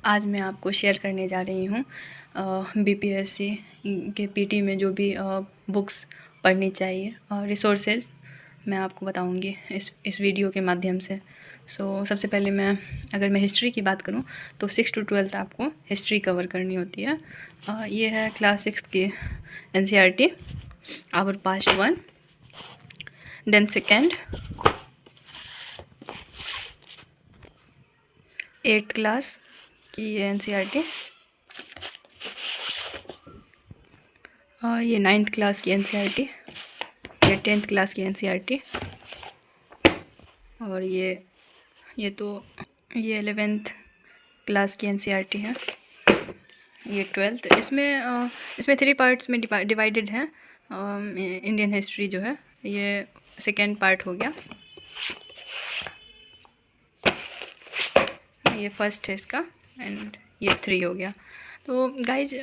आज मैं आपको शेयर करने जा रही हूँ बीपीएससी के पीटी में जो भी बुक्स पढ़नी चाहिए और रिसोर्सेज मैं आपको बताऊँगी इस वीडियो के माध्यम से। सबसे पहले अगर मैं हिस्ट्री की बात करूँ तो 6 to 12 आपको हिस्ट्री कवर करनी होती है। ये है क्लास 6 की NCERT our past 1, then second 8th class की एनसीईआरटी, ये 9th क्लास की एनसीईआरटी, ये 10th क्लास की एनसीईआरटी, और ये 11th क्लास की एनसीईआरटी है, ये 12th। इसमें 3 पार्ट्स में डिवाइडेड है। इंडियन हिस्ट्री जो है ये सेकेंड पार्ट हो गया, ये फर्स्ट है इसका, एंड ये 3 हो गया। तो गाइज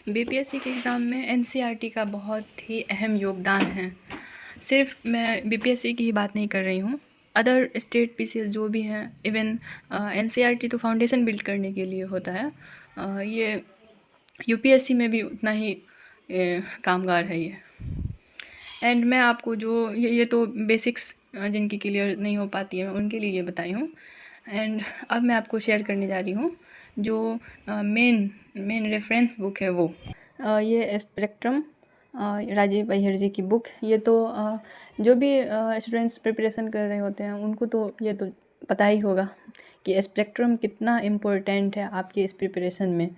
बीपीएससी के एग्ज़ाम में एनसीईआरटी का बहुत ही अहम योगदान है। सिर्फ मैं बीपीएससी की ही बात नहीं कर रही हूँ, अदर स्टेट पीसीएस जो भी हैं, इवन एनसीईआरटी तो फाउंडेशन बिल्ड करने के लिए होता है। ये यूपीएससी में भी उतना ही कामगार है ये। एंड मैं आपको जो ये तो बेसिक्स जिनकी क्लियर नहीं हो पाती है मैं उनके लिए ये बताई हूँ। एंड अब मैं आपको शेयर करने जा रही हूँ जो मेन रेफरेंस बुक है वो ये स्पेक्ट्रम राजीव अय्यर जी की बुक। ये तो जो भी स्टूडेंट्स प्रिपरेशन कर रहे होते हैं उनको तो ये तो पता ही होगा कि स्पेक्ट्रम कितना इम्पोर्टेंट है आपकी इस प्रिपरेशन में।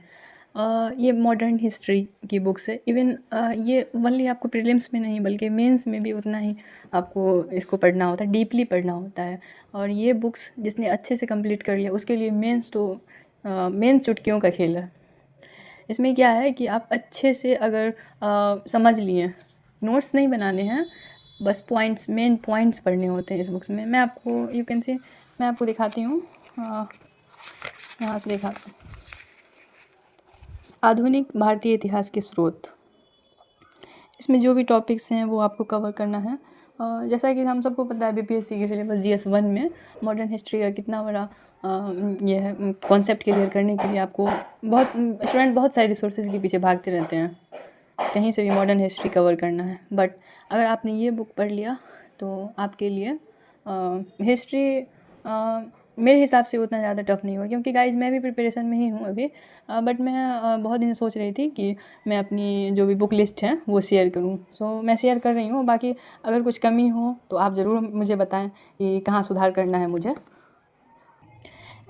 ये मॉडर्न हिस्ट्री की बुक्स है। इवन ये ओनली आपको प्रीलिम्स में नहीं बल्कि मेंस में भी उतना ही आपको इसको पढ़ना होता है, डीपली पढ़ना होता है। और ये बुक्स जिसने अच्छे से कंप्लीट कर लिया उसके लिए मेंस तो मेंस चुटकियों का खेल है। इसमें क्या है कि आप अच्छे से अगर समझ लिए, नोट्स नहीं बनाने हैं, बस पॉइंट्स, मेन पॉइंट्स पढ़ने होते हैं इस बुक्स में। मैं आपको यू कैन से मैं आपको दिखाती हूँ, यहाँ से दिखाती हूँ। आधुनिक भारतीय इतिहास के स्रोत, इसमें जो भी टॉपिक्स हैं वो आपको कवर करना है। जैसा कि हम सबको पता है बीपीएससी के सिलेबस GS1 में मॉडर्न हिस्ट्री का कितना बड़ा ये है। कॉन्सेप्ट क्लियर करने के लिए आपको बहुत सारे रिसोर्सेज के पीछे भागते रहते हैं, कहीं से भी मॉडर्न हिस्ट्री कवर करना है। बट अगर आपने ये बुक पढ़ लिया तो आपके लिए हिस्ट्री मेरे हिसाब से उतना ज़्यादा टफ नहीं हुआ, क्योंकि गाइज मैं भी प्रिपरेशन में ही हूँ अभी। बट मैं बहुत दिन सोच रही थी कि मैं अपनी जो भी बुक लिस्ट है वो शेयर करूँ। मैं शेयर कर रही हूँ। बाकी अगर कुछ कमी हो तो आप ज़रूर मुझे बताएं कि कहाँ सुधार करना है मुझे।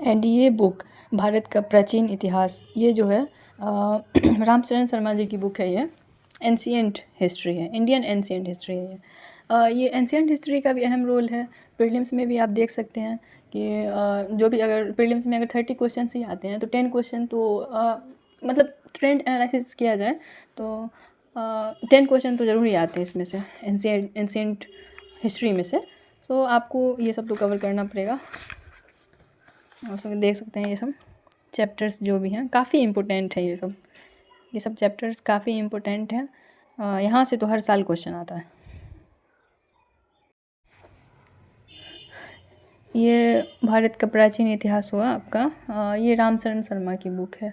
एंड ये बुक भारत का प्राचीन इतिहास, ये जो है रामचरण शर्मा जी की बुक है। ये एंशिएंट हिस्ट्री है, इंडियन एंशिएंट हिस्ट्री है ये एंशिएंट हिस्ट्री का भी अहम रोल है। प्रीलिम्स में भी आप देख सकते हैं कि जो भी अगर प्रीलिम्स में अगर 30 क्वेश्चन ही आते हैं तो 10 क्वेश्चन तो मतलब ट्रेंड एनालिसिस किया जाए तो 10 क्वेश्चन तो ज़रूर ही आते हैं इसमें से, एंशिएंट हिस्ट्री में से। आपको ये सब तो कवर करना पड़ेगा। और सब देख सकते हैं ये सब चैप्टर्स जो भी हैं काफ़ी इम्पोर्टेंट है। ये सब चैप्टर्स काफ़ी इम्पोर्टेंट हैं। यहाँ से तो हर साल क्वेश्चन आता है। ये भारत का प्राचीन इतिहास हुआ आपका। ये रामचरण शर्मा की बुक है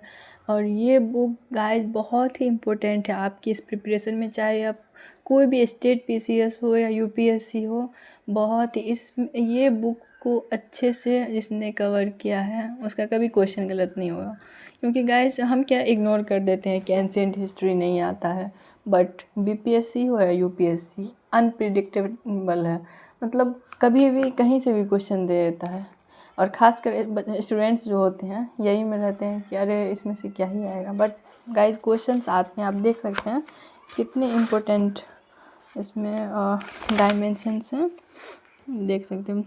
और ये बुक गाइड बहुत ही इम्पोर्टेंट है आपकी इस प्रिपरेशन में, चाहे आप कोई भी स्टेट पीसीएस हो या यूपीएससी हो। बहुत ही ये बुक को अच्छे से जिसने कवर किया है उसका कभी क्वेश्चन गलत नहीं होगा। क्योंकि गाइस हम क्या इग्नोर कर देते हैं कि एंशिएंट हिस्ट्री नहीं आता है, बट बीपीएससी हो या यूपीएससी अनप्रिडिक्टेबल है। मतलब कभी भी कहीं से भी क्वेश्चन दे देता है। और ख़ासकर स्टूडेंट्स जो होते हैं यही में रहते हैं कि अरे इसमें से क्या ही आएगा, बट गाइस क्वेश्चंस आते हैं। आप देख सकते हैं कितने इम्पोर्टेंट इसमें डायमेंशंस हैं, देख सकते हैं।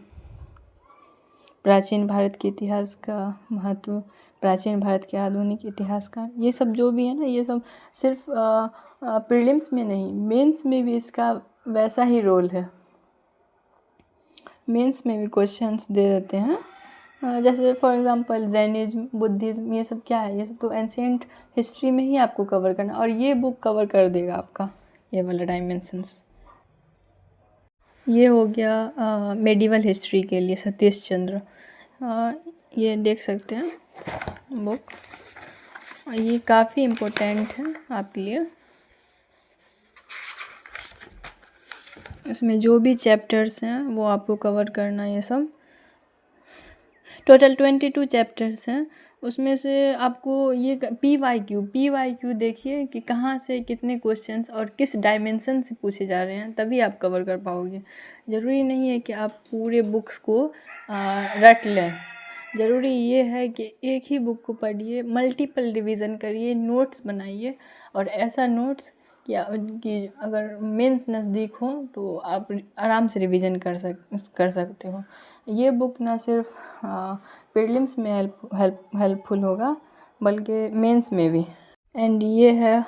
प्राचीन भारत के इतिहास का महत्व, प्राचीन भारत के आधुनिक इतिहास का, ये सब जो भी है ना, ये सब सिर्फ प्रीलिम्स में नहीं, मेंस में भी इसका वैसा ही रोल है। मेंस में भी क्वेश्चंस दे देते हैं। जैसे फॉर एग्जांपल जैनिज्म, बुद्धिज़्म, ये सब क्या है, ये सब तो एंशिएंट हिस्ट्री में ही आपको कवर करना, और ये बुक कवर कर देगा आपका ये वाला डायमेंशंस। ये हो गया मेडिवल हिस्ट्री के लिए सतीश चंद्र। ये देख सकते हैं बुक, ये काफ़ी इम्पोर्टेंट है आपके लिए। इसमें जो भी चैप्टर्स हैं वो आपको कवर करना है। ये सब टोटल 22 चैप्टर्स हैं। उसमें से आपको ये पी वाई क्यू देखिए कि कहाँ से कितने क्वेश्चंस और किस डायमेंशन से पूछे जा रहे हैं, तभी आप कवर कर पाओगे। ज़रूरी नहीं है कि आप पूरे बुक्स को रट लें। ज़रूरी ये है कि एक ही बुक को पढ़िए, मल्टीपल रिवीजन करिए, नोट्स बनाइए, और ऐसा नोट्स कि अगर मेंस नज़दीक हो तो आप आराम से रिवीजन कर सकते हो। ये बुक ना सिर्फ प्रीलिम्स में हेल्पफुल होगा बल्कि मेंस में भी। एंड ये है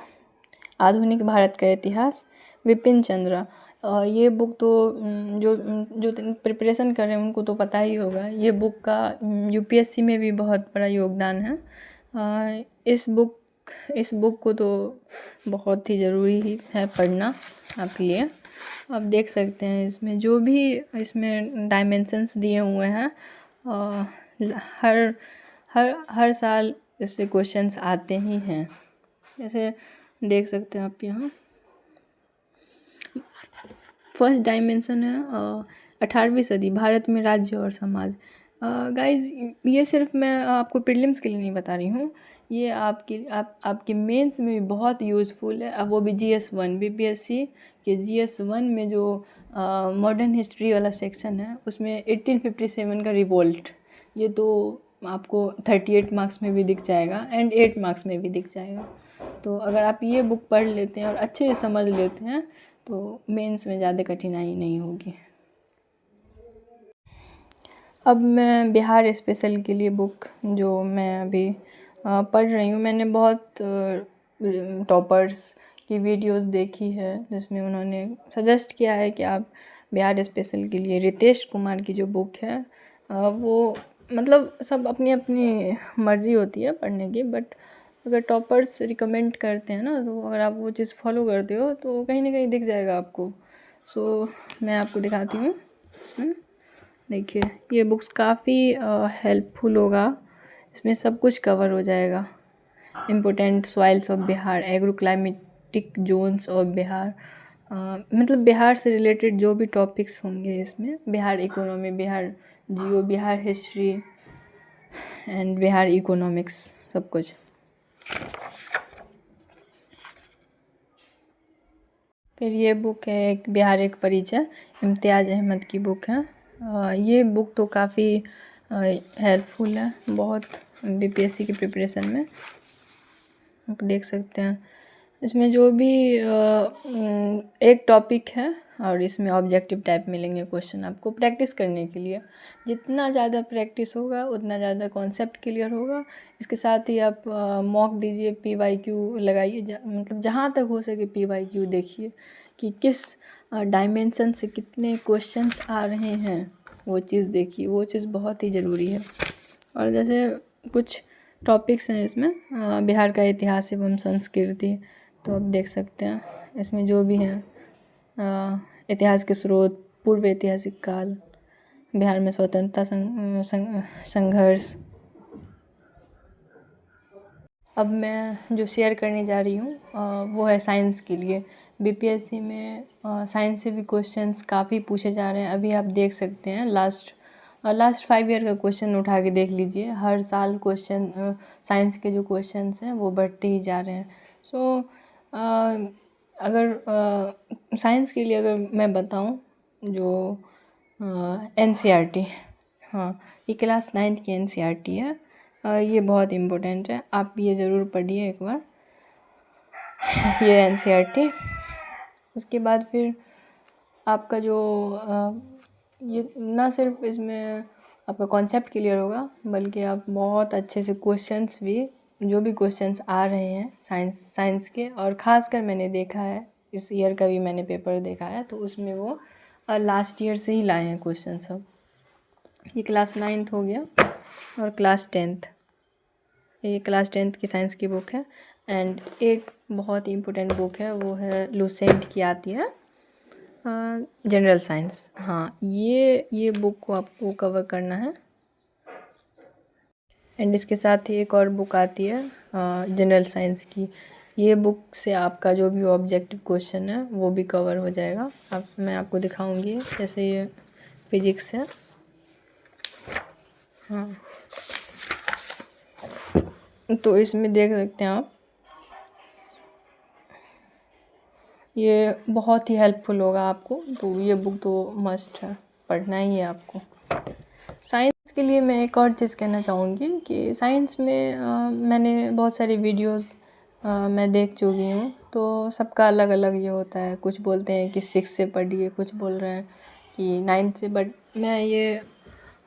आधुनिक भारत का इतिहास, विपिन चंद्रा। ये बुक तो जो प्रिपरेशन कर रहे हैं उनको तो पता ही होगा। ये बुक का यूपीएससी में भी बहुत बड़ा योगदान है। इस बुक को तो बहुत ही ज़रूरी ही है पढ़ना आपके लिए। आप देख सकते हैं इसमें जो भी इसमें डायमेंशंस दिए हुए हैं, हर हर साल इससे क्वेश्चंस आते ही हैं। जैसे देख सकते हैं आप यहाँ फर्स्ट डायमेंशन है 18वीं सदी भारत में राज्य और समाज। गाइस, ये सिर्फ मैं आपको प्रीलिम्स के लिए नहीं बता रही हूँ, ये आपके मेंस में भी बहुत यूज़फुल है। अब वो भी GS1 बीपीएससी के GS1 में जो मॉडर्न हिस्ट्री वाला सेक्शन है उसमें 1857 का रिवोल्ट, ये तो आपको 38 मार्क्स में भी दिख जाएगा एंड 8 मार्क्स में भी दिख जाएगा। तो अगर आप ये बुक पढ़ लेते हैं और अच्छे से समझ लेते हैं तो मेंस में ज़्यादा कठिनाई नहीं होगी। अब मैं बिहार स्पेशल के लिए बुक जो मैं अभी पढ़ रही हूँ, मैंने बहुत टॉपर्स की वीडियोस देखी है जिसमें उन्होंने सजेस्ट किया है कि आप बिहार स्पेशल के लिए रितेश कुमार की जो बुक है वो, मतलब सब अपनी अपनी मर्ज़ी होती है पढ़ने की, बट अगर टॉपर्स रिकमेंड करते हैं ना, तो अगर आप वो चीज़ फॉलो करते हो तो कहीं ना कहीं दिख जाएगा आपको। सो मैं आपको दिखाती हूँ इसमें। देखिए, ये बुक्स काफ़ी हेल्पफुल होगा, इसमें सब कुछ कवर हो जाएगा। Important soils of Bihar, agro climatic zones of Bihar, मतलब बिहार से रिलेटेड जो भी टॉपिक्स होंगे इसमें, Bihar economy, Bihar Jio, Bihar history and Bihar economics, सब कुछ। फिर ये बुक है एक बिहार एक परिचय, इम्तियाज़ अहमद की बुक है। ये बुक तो काफ़ी हेल्पफुल है बहुत बीपीएससी की प्रिपरेशन में। आप देख सकते हैं इसमें जो भी एक टॉपिक है और इसमें ऑब्जेक्टिव टाइप मिलेंगे क्वेश्चन आपको प्रैक्टिस करने के लिए। जितना ज़्यादा प्रैक्टिस होगा उतना ज़्यादा कॉन्सेप्ट क्लियर होगा। इसके साथ ही आप मॉक दीजिए, पीवाईक्यू लगाइए, मतलब जहाँ तक हो सके पीवाईक्यू देखिए कि किस डायमेंशन से कितने क्वेश्चंस आ रहे हैं, वो चीज़ देखिए, वो चीज़ बहुत ही ज़रूरी है। और जैसे कुछ टॉपिक्स हैं इसमें बिहार का इतिहास एवं संस्कृति, तो आप देख सकते हैं इसमें जो भी हैं इतिहास के स्रोत, पूर्व ऐतिहासिक काल, बिहार में स्वतंत्रता संघर्ष। अब मैं जो शेयर करने जा रही हूँ वो है साइंस के लिए। बीपीएससी में साइंस से भी क्वेश्चंस काफ़ी पूछे जा रहे हैं। अभी आप देख सकते हैं लास्ट 5 ईयर का क्वेश्चन उठा के देख लीजिए, हर साल क्वेश्चन साइंस के जो क्वेश्चंस हैं वो बढ़ते ही जा रहे हैं। सो अगर साइंस के लिए अगर मैं बताऊं, जो एनसीईआरटी, हाँ, ये क्लास 9th की एनसीईआरटी है, ये बहुत इम्पोर्टेंट है, आप ये ज़रूर पढ़िए एक बार ये एनसीईआरटी। उसके बाद फिर आपका जो ये ना सिर्फ इसमें आपका कॉन्सेप्ट क्लियर होगा बल्कि आप बहुत अच्छे से क्वेश्चंस भी, जो भी क्वेश्चंस आ रहे हैं साइंस के, और ख़ासकर मैंने देखा है इस ईयर का भी मैंने पेपर देखा है तो उसमें वो लास्ट ईयर से ही लाए हैं क्वेश्चन सब। ये क्लास 9th हो गया और क्लास 10th, ये क्लास 10th की साइंस की बुक है। एंड एक बहुत ही इम्पोर्टेंट बुक है, वो है लूसेंट की आती है जनरल साइंस। हाँ, ये बुक को आपको कवर करना है। एंड इसके साथ ही एक और बुक आती है जनरल साइंस की। ये बुक से आपका जो भी ऑब्जेक्टिव क्वेश्चन है वो भी कवर हो जाएगा। अब मैं आपको दिखाऊंगी, जैसे ये फिजिक्स है। हाँ, तो इसमें देख सकते हैं आप, ये बहुत ही हेल्पफुल होगा आपको, तो ये बुक तो मस्ट है, पढ़ना ही है आपको। साइंस के लिए मैं एक और चीज़ कहना चाहूँगी कि साइंस में मैंने बहुत सारी वीडियोस मैं देख चुकी हूँ, तो सबका अलग अलग ये होता है। कुछ बोलते हैं कि 6 से पढ़िए, कुछ बोल रहे हैं कि 9 से, बट मैं ये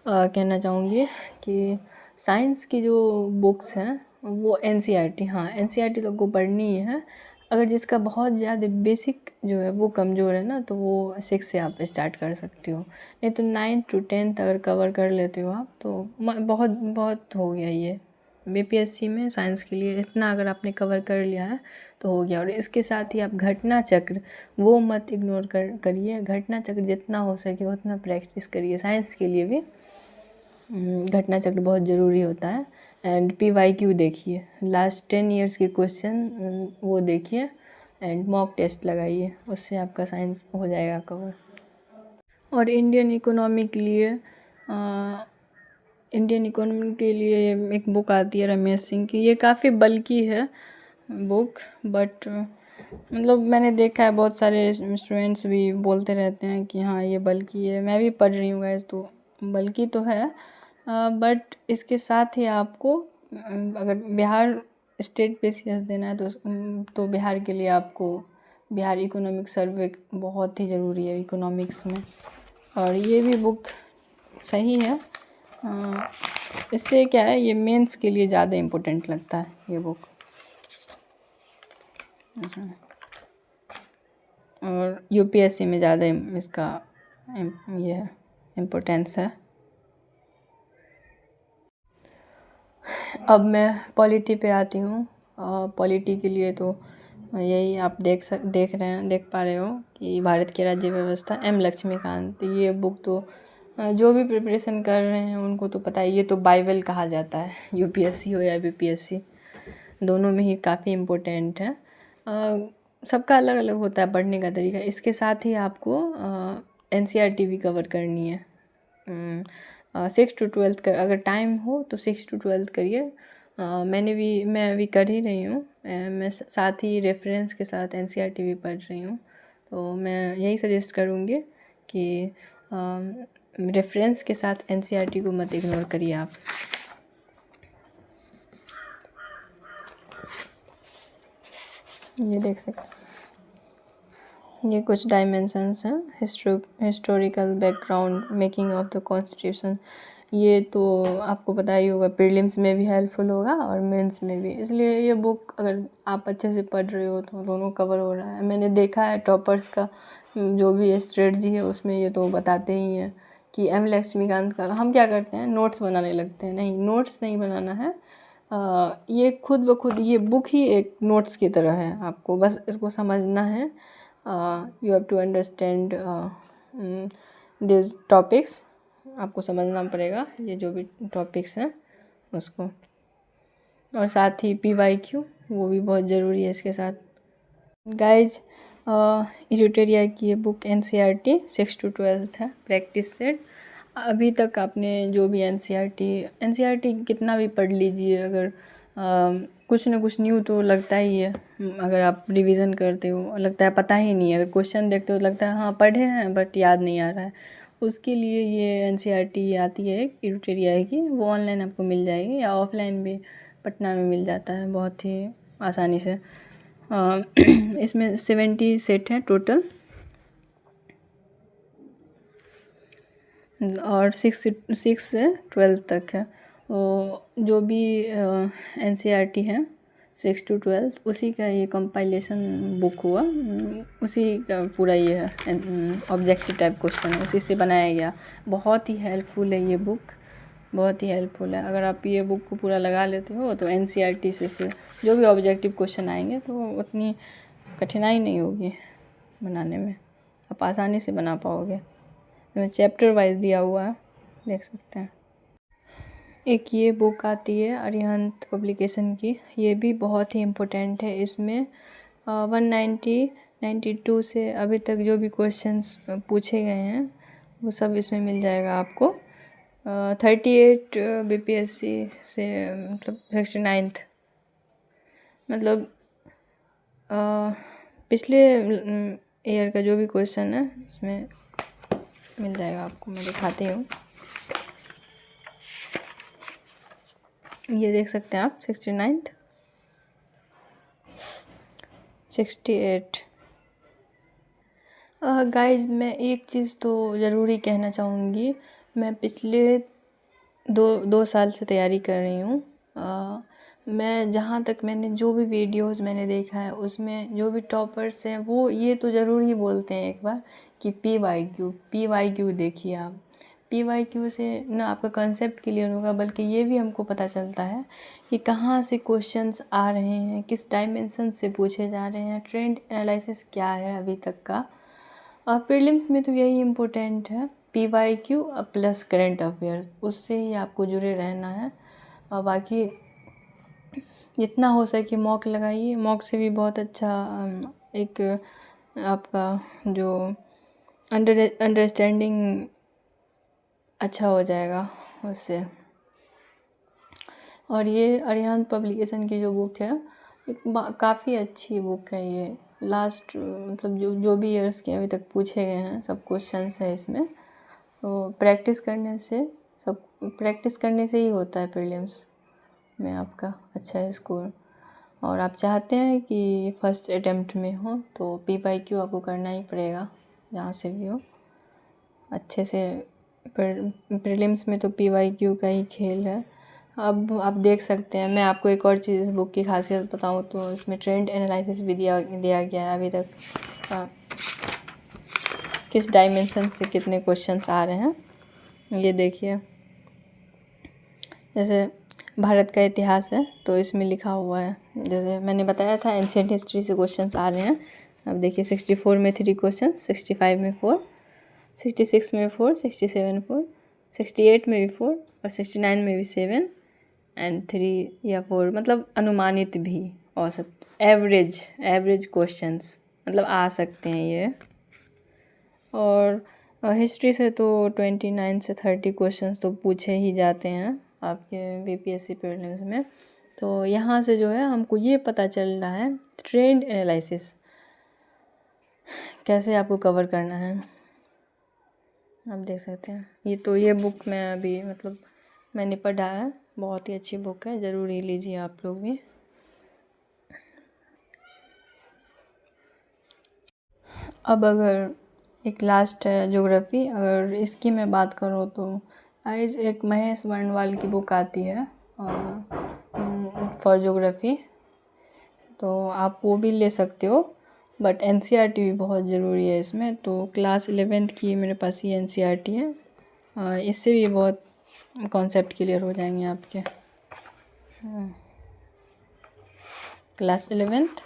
कहना चाहूँगी कि साइंस की जो बुक्स हैं वो एनसीईआरटी, हाँ एनसीईआरटी तो आपको पढ़नी ही है। अगर जिसका बहुत ज़्यादा बेसिक जो है वो कमज़ोर है ना, तो वो 6 से आप स्टार्ट कर सकते हो। नहीं तो 9th to 10th अगर कवर कर लेते हो आप तो बहुत बहुत हो गया। ये बीपीएससी में साइंस के लिए इतना अगर आपने कवर कर लिया है तो हो गया। और इसके साथ ही आप घटना चक्र वो मत इग्नोर करिए। घटना चक्र जितना हो सके उतना प्रैक्टिस करिए। साइंस के लिए भी घटना चक्र बहुत ज़रूरी होता है। एंड PYQ देखिए, लास्ट 10 ईयर्स के क्वेश्चन वो देखिए एंड मॉक टेस्ट लगाइए, उससे आपका साइंस हो जाएगा कवर। और इंडियन इकोनॉमी के लिए एक बुक आती है रमेश सिंह की। ये काफ़ी बल्कि है बुक, बट मतलब मैंने देखा है बहुत सारे स्टूडेंट्स भी बोलते रहते हैं कि हाँ ये बल्कि है। मैं भी पढ़ रही हूँ गाइस, तो बल्कि तो है, बट इसके साथ ही आपको अगर बिहार स्टेट पे CS देना है तो बिहार के लिए आपको बिहार इकोनॉमिक सर्वे बहुत ही ज़रूरी है इकोनॉमिक्स में। और ये भी बुक सही है। इससे क्या है, ये मेंस के लिए ज़्यादा इम्पोर्टेंट लगता है ये बुक। और यूपीएससी में ज़्यादा इसका ये है इम्पोर्टेंस है। अब मैं पॉलिटी पे आती हूँ। पॉलिटी के लिए तो यही आप देख पा रहे हो कि भारत की राज्य व्यवस्था, M लक्ष्मीकांत। ये बुक तो जो भी प्रिपरेशन कर रहे हैं उनको तो पता है, ये तो बाइबल कहा जाता है। यूपीएससी हो या बीपीएससी, दोनों में ही काफ़ी इम्पोर्टेंट है। सबका अलग अलग होता है पढ़ने का तरीका। इसके साथ ही आपको एनसीईआरटी भी कवर करनी है। 6 to 12 अगर टाइम हो तो 6 to 12 करिए। मैं अभी कर ही रही हूँ। मैं साथ ही रेफरेंस के साथ एनसीईआरटी भी पढ़ रही हूँ। तो मैं यही सजेस्ट करूँगी कि रेफरेंस के साथ एनसीईआरटी को मत इग्नोर करिए आप। ये देख सकते हैं, ये कुछ डायमेंशंस हैं। Historical background, making of the constitution. ये तो आपको पता ही होगा, प्रीलिम्स में भी हेल्पफुल होगा और मेंस में भी। इसलिए ये बुक अगर आप अच्छे से पढ़ रहे हो तो दोनों कवर हो रहा है। मैंने देखा है टॉपर्स का जो भी स्ट्रेटजी है उसमें ये तो बताते ही हैं कि M लक्ष्मीकांत का। हम क्या करते हैं, नोट्स बनाने लगते हैं। नहीं, नोट्स नहीं बनाना है। ये खुद ब खुद ये बुक ही एक नोट्स की तरह है। आपको बस इसको समझना है। You have to understand this topics. आपको समझना पड़ेगा ये जो भी टॉपिक्स हैं उसको। और साथ ही PYQ वो भी बहुत ज़रूरी है इसके साथ। गाइज, इरिटेरिया की ये बुक एनसीईआरटी 6 to 12 है, प्रैक्टिस सेट। अभी तक आपने जो भी एनसीईआरटी कितना भी पढ़ लीजिए, अगर कुछ ना कुछ न्यू तो लगता ही है। अगर आप रिवीजन करते हो लगता है पता ही नहीं है। अगर क्वेश्चन देखते हो लगता है हाँ पढ़े हैं बट याद नहीं आ रहा है। उसके लिए ये एनसीईआरटी आती है इरिटेरिया की, वो ऑनलाइन आपको मिल जाएगी या ऑफलाइन भी पटना में मिल जाता है बहुत ही आसानी से। इसमें 70 सेट है टोटल और 6 से 12 तक है। जो भी एनसीईआरटी है 6 to 12 उसी का ये कंपाइलेशन बुक हुआ। उसी का पूरा ये है ऑब्जेक्टिव टाइप क्वेश्चन, उसी से बनाया गया। बहुत ही हेल्पफुल है ये बुक, बहुत ही हेल्पफुल है। अगर आप ये बुक को पूरा लगा लेते हो तो एनसीईआरटी से फिर जो भी ऑब्जेक्टिव क्वेश्चन आएंगे तो उतनी कठिनाई नहीं होगी बनाने में, आप आसानी से बना पाओगे। चैप्टर वाइज दिया हुआ है, देख सकते हैं। एक ये बुक आती है अरिहंत पब्लिकेशन की, ये भी बहुत ही इम्पोर्टेंट है। इसमें 192 से अभी तक जो भी क्वेश्चंस पूछे गए हैं वो सब इसमें मिल जाएगा आपको। 38 बीपीएससी से मतलब 69th मतलब पिछले ईयर का जो भी क्वेश्चन है इसमें मिल जाएगा आपको। मैं दिखाती हूँ, ये देख सकते हैं आप 69th 68। गाइस मैं एक चीज़ तो ज़रूरी कहना चाहूँगी, मैं पिछले दो साल से तैयारी कर रही हूँ। मैं जहाँ तक मैंने जो भी वीडियोस मैंने देखा है उसमें जो भी टॉपर्स हैं वो ये तो ज़रूर ही बोलते हैं एक बार कि पी वाई क्यू देखिए आप। पी वाई क्यू से ना आपका कंसेप्ट क्लियर होगा, बल्कि ये भी हमको पता चलता है कि कहाँ से क्वेश्चंस आ रहे हैं, किस डायमेंशन से पूछे जा रहे हैं, ट्रेंड एनालिसिस क्या है अभी तक का। प्रीलिम्स में तो यही इम्पोर्टेंट है, P Y Q plus current affairs, उससे ही आपको जुड़े रहना है। और बाकी जितना हो सके मॉक लगाइए, मॉक से भी बहुत अच्छा एक आपका जो अंडरस्टैंडिंग अच्छा हो जाएगा उससे। और ये अरिहंत पब्लिकेशन की जो बुक है एक काफ़ी अच्छी बुक है। ये लास्ट मतलब जो भी ईयर्स के अभी तक पूछे गए हैं सब क्वेश्चंस है इसमें। तो प्रैक्टिस करने से ही होता है प्रीलिम्स में आपका अच्छा स्कोर। और आप चाहते हैं कि फर्स्ट अटेम्प्ट में हो तो पी वाई क्यू आपको करना ही पड़ेगा जहाँ से भी हो अच्छे से। प्रीलिम्स में तो पी वाई क्यू का ही खेल है। अब आप देख सकते हैं, मैं आपको एक और चीज़ इस बुक की खासियत बताऊं तो इसमें ट्रेंड एनालिसिस भी दिया गया है अभी तक। किस डायमेंशन से कितने क्वेश्चंस आ रहे हैं ये देखिए। जैसे भारत का इतिहास है तो इसमें लिखा हुआ है, जैसे मैंने बताया था एंशिएंट हिस्ट्री से क्वेश्चंस आ रहे हैं। अब देखिए 64 में 3 क्वेश्चन, 65 में 4, 66 में 4, 67 4, 68 में भी 4 और 69 में भी 7 एंड 3 या 4 मतलब अनुमानित भी, औसत एवरेज क्वेश्चंस मतलब आ सकते हैं ये। और हिस्ट्री से तो 29 से 30 क्वेश्चंस तो पूछे ही जाते हैं आपके बीपीएससी प्रीलिम्स में। तो यहाँ से जो है हमको ये पता चल रहा है ट्रेंड एनालिसिस कैसे आपको कवर करना है। आप देख सकते हैं ये बुक मैं अभी मतलब मैंने पढ़ा है, बहुत ही अच्छी बुक है, ज़रूर ही लीजिए आप लोग भी। अब अगर एक लास्ट है ज्योग्राफी, अगर इसकी मैं बात करूँ तो आज एक महेश वर्णवाल की बुक आती है फॉर ज्योग्राफी, तो आप वो भी ले सकते हो। बट एनसीईआरटी भी बहुत ज़रूरी है इसमें। तो क्लास 11th की मेरे पास ये एनसीईआरटी है, इससे भी बहुत कॉन्सेप्ट क्लियर हो जाएंगे आपके। Class 11th